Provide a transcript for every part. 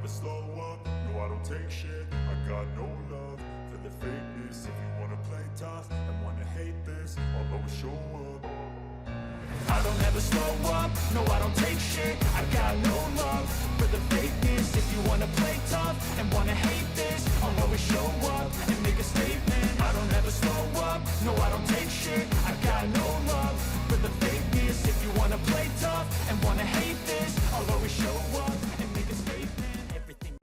never slow up, no I don't take shit. I got no love for the fakeness. If you wanna play tough and wanna hate this, I'll always show up. I don't ever slow up, no I don't take shit. I got no love for the fakeness. If you wanna play tough and wanna hate this, I'll always show up and make a statement. I don't ever slow up, no I don't take shit. I got no love for the fakeness. If you wanna play tough and wanna hate this, I'll always show up and make a statement. Everything.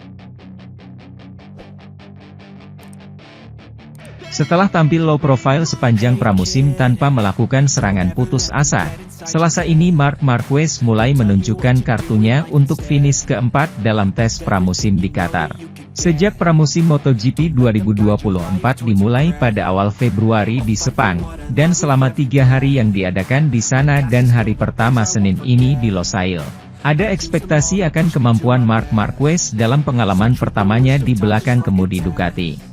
Setelah tampil low profile sepanjang pramusim tanpa melakukan serangan putus asa, Selasa ini Marc Marquez mulai menunjukkan kartunya untuk finish keempat dalam tes pramusim di Qatar. Sejak pramusim MotoGP 2024 dimulai pada awal Februari di Sepang, dan selama 3 hari yang diadakan di sana dan hari pertama Senin ini di Losail. Ada ekspektasi akan kemampuan Marc Marquez dalam pengalaman pertamanya di belakang kemudi Ducati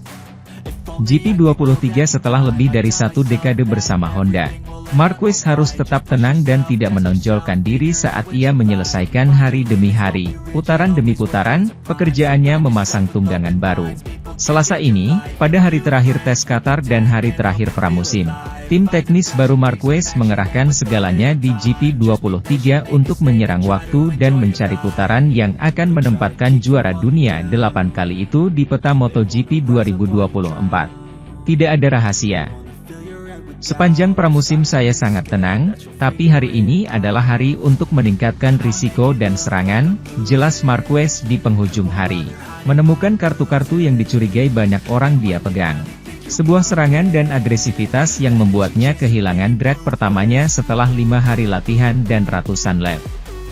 GP23 setelah lebih dari 1 dekade bersama Honda. Marquez harus tetap tenang dan tidak menonjolkan diri saat ia menyelesaikan hari demi hari, putaran demi putaran, pekerjaannya memasang tunggangan baru. Selasa ini, pada hari terakhir tes Qatar dan hari terakhir pramusim, tim teknis baru Marquez mengerahkan segalanya di GP23 untuk menyerang waktu dan mencari putaran yang akan menempatkan juara dunia 8 kali itu di peta MotoGP 2024. Tidak ada rahasia. Sepanjang pramusim saya sangat tenang, tapi hari ini adalah hari untuk meningkatkan risiko dan serangan, jelas Marquez di penghujung hari. Menemukan kartu-kartu yang dicurigai banyak orang dia pegang. Sebuah serangan dan agresivitas yang membuatnya kehilangan drag pertamanya setelah 5 hari latihan dan ratusan lap.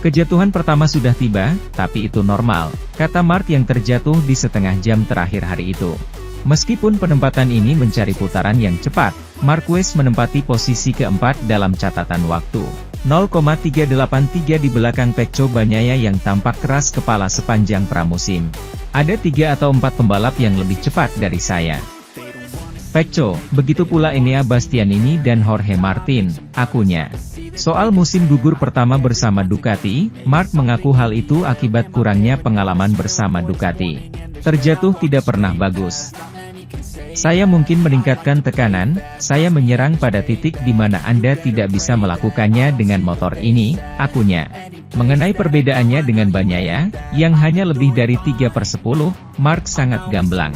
Kejatuhan pertama sudah tiba, tapi itu normal, kata Marc yang terjatuh di setengah jam terakhir hari itu. Meskipun penempatan ini mencari putaran yang cepat, Marquez menempati posisi keempat dalam catatan waktu. 0,383 di belakang Pecco Bagnaia yang tampak keras kepala sepanjang pramusim. Ada 3 atau 4 pembalap yang lebih cepat dari saya. Pecco, begitu pula Enea Bastianini dan Jorge Martin, akunya. Soal musim gugur pertama bersama Ducati, Marc mengaku hal itu akibat kurangnya pengalaman bersama Ducati. Terjatuh tidak pernah bagus. Saya mungkin meningkatkan tekanan, saya menyerang pada titik di mana Anda tidak bisa melakukannya dengan motor ini, akunya. Mengenai perbedaannya dengan Bagnaia, yang hanya lebih dari 3/10, Marc sangat gamblang.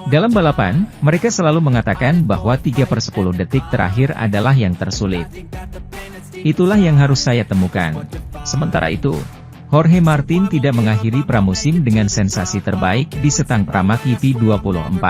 Dalam balapan, mereka selalu mengatakan bahwa 3/10 detik terakhir adalah yang tersulit. Itulah yang harus saya temukan. Sementara itu, Jorge Martin tidak mengakhiri pramusim dengan sensasi terbaik di Setang Pramac GP24.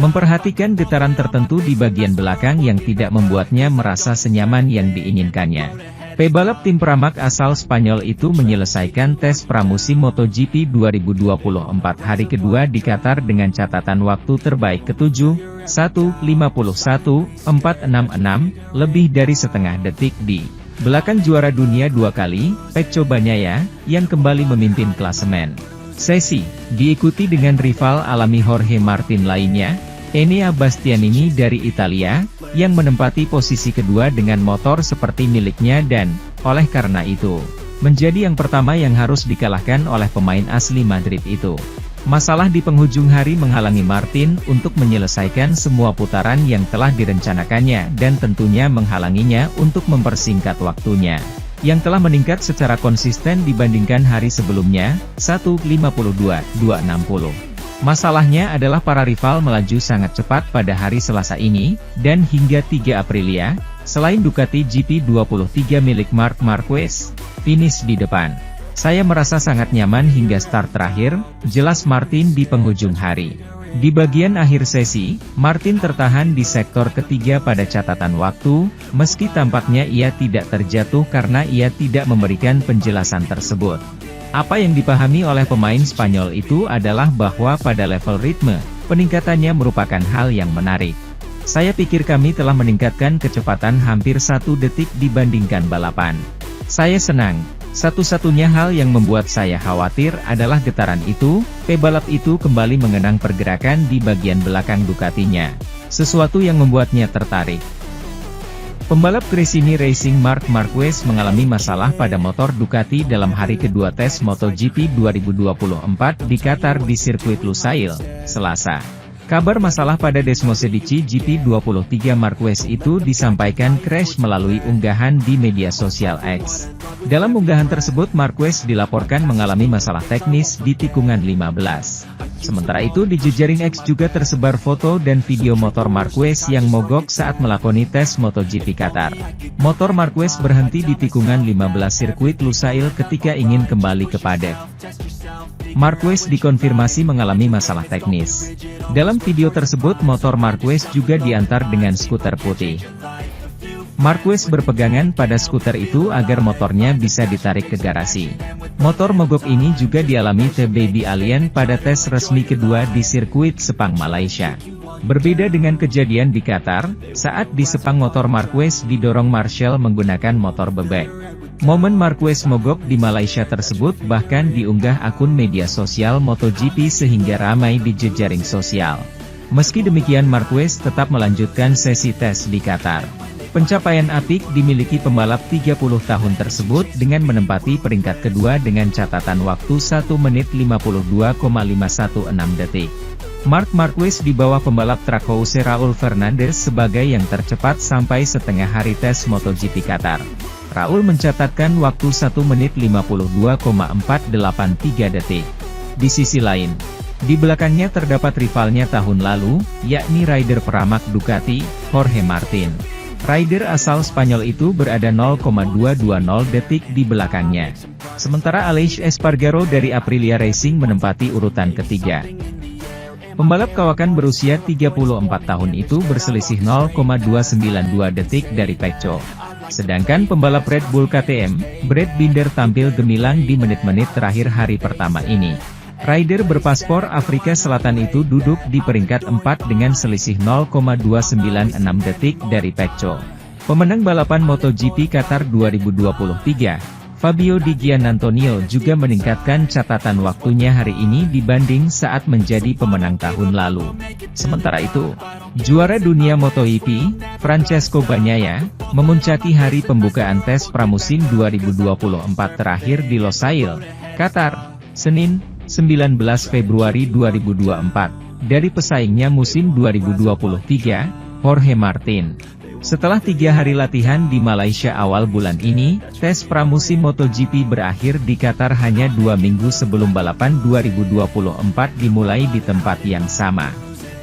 Memperhatikan getaran tertentu di bagian belakang yang tidak membuatnya merasa senyaman yang diinginkannya. Pebalap tim Pramac asal Spanyol itu menyelesaikan tes pramusim MotoGP 2024 hari kedua di Qatar dengan catatan waktu terbaik ke-7, 1:51.466, lebih dari setengah detik di belakang juara dunia 2 kali, Pecco Bagnaia, yang kembali memimpin klasemen. Sesi diikuti dengan rival alami Jorge Martin lainnya, Enea Bastianini dari Italia, yang menempati posisi kedua dengan motor seperti miliknya dan, oleh karena itu, menjadi yang pertama yang harus dikalahkan oleh pemain asli Madrid itu. Masalah di penghujung hari menghalangi Martin untuk menyelesaikan semua putaran yang telah direncanakannya dan tentunya menghalanginya untuk mempersingkat waktunya, yang telah meningkat secara konsisten dibandingkan hari sebelumnya, 1:52.260. Masalahnya adalah para rival melaju sangat cepat pada hari Selasa ini, dan hingga 3 Aprilia, selain Ducati GP23 milik Marc Marquez, finish di depan. Saya merasa sangat nyaman hingga start terakhir, jelas Martin di penghujung hari. Di bagian akhir sesi, Martin tertahan di sektor ketiga pada catatan waktu, meski tampaknya ia tidak terjatuh karena ia tidak memberikan penjelasan tersebut. Apa yang dipahami oleh pemain Spanyol itu adalah bahwa pada level ritme, peningkatannya merupakan hal yang menarik. Saya pikir kami telah meningkatkan kecepatan hampir 1 detik dibandingkan balapan. Saya senang. Satu-satunya hal yang membuat saya khawatir adalah getaran itu, pebalap itu kembali mengenang pergerakan di bagian belakang Ducatinya. Sesuatu yang membuatnya tertarik. Pembalap Gresini Racing Marc Marquez mengalami masalah pada motor Ducati dalam hari kedua tes MotoGP 2024 di Qatar di sirkuit Lusail, Selasa. Kabar masalah pada Desmosedici GP23 Marquez itu disampaikan Crash melalui unggahan di media sosial X. Dalam unggahan tersebut Marquez dilaporkan mengalami masalah teknis di tikungan 15. Sementara itu di jejaring X juga tersebar foto dan video motor Marquez yang mogok saat melakoni tes MotoGP Qatar. Motor Marquez berhenti di tikungan 15 sirkuit Lusail ketika ingin kembali ke paddock. Marquez dikonfirmasi mengalami masalah teknis. Dalam video tersebut motor Marquez juga diantar dengan skuter putih. Marquez berpegangan pada skuter itu agar motornya bisa ditarik ke garasi. Motor mogok ini juga dialami The Baby Alien pada tes resmi kedua di sirkuit Sepang, Malaysia. Berbeda dengan kejadian di Qatar, saat di Sepang motor Marquez didorong Marshall menggunakan motor bebek. Momen Marquez mogok di Malaysia tersebut bahkan diunggah akun media sosial MotoGP sehingga ramai di jejaring sosial. Meski demikian Marquez tetap melanjutkan sesi tes di Qatar. Pencapaian apik dimiliki pembalap 30 tahun tersebut dengan menempati peringkat kedua dengan catatan waktu 1 menit 52,516 detik. Marc Marquez di bawah pembalap Trackhouse Raul Fernandez sebagai yang tercepat sampai setengah hari tes MotoGP Qatar. Raul mencatatkan waktu 1 menit 52,483 detik. Di sisi lain, di belakangnya terdapat rivalnya tahun lalu, yakni rider peramak Ducati, Jorge Martin. Rider asal Spanyol itu berada 0,220 detik di belakangnya. Sementara Aleix Espargaro dari Aprilia Racing menempati urutan ketiga. Pembalap kawakan berusia 34 tahun itu berselisih 0,292 detik dari Pecco. Sedangkan pembalap Red Bull KTM, Brad Binder tampil gemilang di menit-menit terakhir hari pertama ini. Rider berpaspor Afrika Selatan itu duduk di peringkat 4 dengan selisih 0,296 detik dari Pecco. Pemenang balapan MotoGP Qatar 2023, Fabio Di Giannantonio juga meningkatkan catatan waktunya hari ini dibanding saat menjadi pemenang tahun lalu. Sementara itu, juara dunia MotoGP, Francesco Bagnaia, memuncaki hari pembukaan tes pramusim 2024 terakhir di Losail, Qatar, Senin, 19 Februari 2024, dari pesaingnya musim 2023, Jorge Martin. Setelah 3 hari latihan di Malaysia awal bulan ini, tes pramusim MotoGP berakhir di Qatar hanya 2 minggu sebelum balapan 2024 dimulai di tempat yang sama.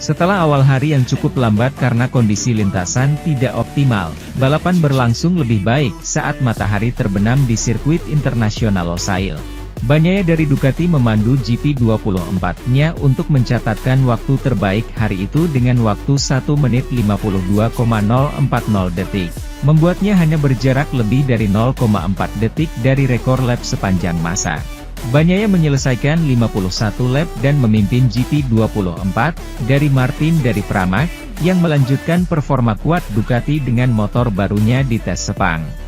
Setelah awal hari yang cukup lambat karena kondisi lintasan tidak optimal, balapan berlangsung lebih baik saat matahari terbenam di sirkuit internasional Losail. Bagnaia dari Ducati memandu GP24-nya untuk mencatatkan waktu terbaik hari itu dengan waktu 1 menit 52,040 detik. Membuatnya hanya berjarak lebih dari 0,4 detik dari rekor lap sepanjang masa. Bagnaia menyelesaikan 51 lap dan memimpin GP24, dari Martin dari Pramac, yang melanjutkan performa kuat Ducati dengan motor barunya di tes Sepang.